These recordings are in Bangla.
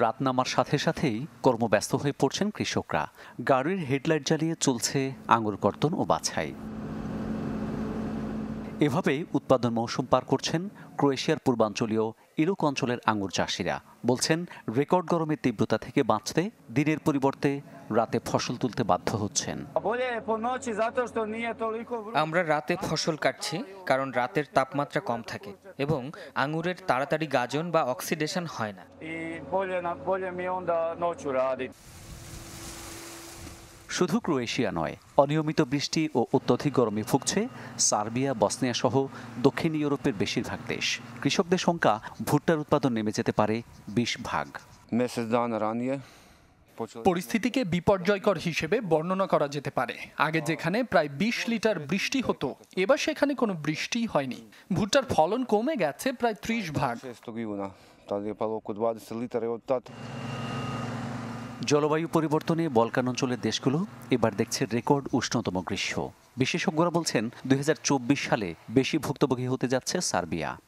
রাত নামার সাথে সাথেই কর্মব্যস্ত হয়ে পড়ছেন কৃষকরা। গাড়ির হেডলাইট জ্বালিয়ে চলছে আঙুর কর্তন ও বাছাই। এভাবেই উৎপাদন মৌসুম পার করছেন ক্রোয়েশিয়ার পূর্বাঞ্চলীয় ইলুক অঞ্চলের আঙুর চাষিরা। বলছেন, রেকর্ড গরমের তীব্রতা থেকে বাঁচতে দিনের পরিবর্তে রাতে ফসল তুলতে বাধ্য হচ্ছেন। আমরা রাতে ফসল কাটছি কারণ রাতের তাপমাত্রা কম থাকে এবং আঙুরের তাড়াতাড়ি গাজন বা অক্সিডেশন হয় না। শুধু ক্রোয়েশিয়া নয়, অনিয়মিত বৃষ্টি ও অত্যধিক গরমে ভুগছে সার্বিয়া, বসনিয়া সহ দক্ষিণ ইউরোপের বেশিরভাগ দেশ। কৃষকদের শঙ্কা, ভুট্টার উৎপাদন নেমে যেতে পারে 20 ভাগ। পরিস্থিতিকে বিপর্যয়কর হিসেবে বর্ণনা করা যেতে পারে। আগে যেখানে প্রায় 20 লিটার বৃষ্টি হতো, এবার সেখানে কোনো বৃষ্টিই হয়নি। ভুট্টার ফলন কমে গেছে প্রায় 30 ভাগ। জলবায়ু পরিবর্তনে বলকান অঞ্চলের দেশগুলো এবার দেখছে রেকর্ড উষ্ণতম গ্রীষ্ম। বিশেষজ্ঞরা বলছেন, 2024 সালে বেশি ভুক্তভোগী হতে যাচ্ছে সার্বিয়া।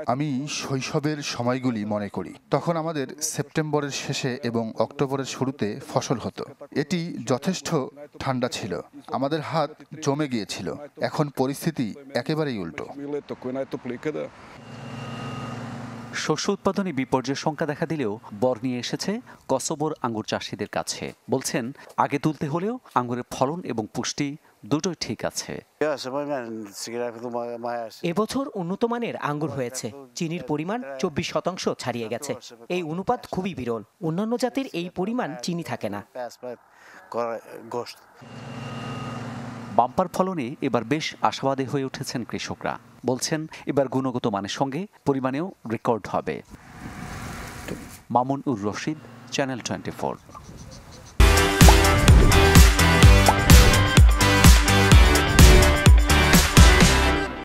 আমি শৈশবের সময়গুলি মনে করি। তখন আমাদের সেপ্টেম্বরের শেষে এবং অক্টোবরের শুরুতে ফসল হতো। এটি যথেষ্ট ঠান্ডা ছিল, আমাদের হাত জমে গিয়েছিল। এখন পরিস্থিতি একেবারেই উল্টো। শস্য উৎপাদনে বিপর্যয়ের শঙ্কা দেখা দিলেও বর নিয়ে এসেছে কসোভোর আঙ্গুর চাষিদের কাছে। বলছেন, আগে তুলতে হলেও আঙ্গুরের ফলন এবং পুষ্টি দুটোই ঠিক আছে। এবছর উন্নত মানের আঙ্গুর হয়েছে। চিনির পরিমাণ 24% ছাড়িয়ে গেছে। এই অনুপাত খুবই বিরল। অন্যান্য জাতের এই পরিমাণ চিনি থাকে না। বাম্পার ফলনে এবার বেশ আশাবাদী হয়ে উঠেছেন কৃষকরা। বলছেন, এবার গুণগত মানের সঙ্গে পরিমাণেও রেকর্ড হবে। মামুন উর রশিদ, চ্যানেল 24।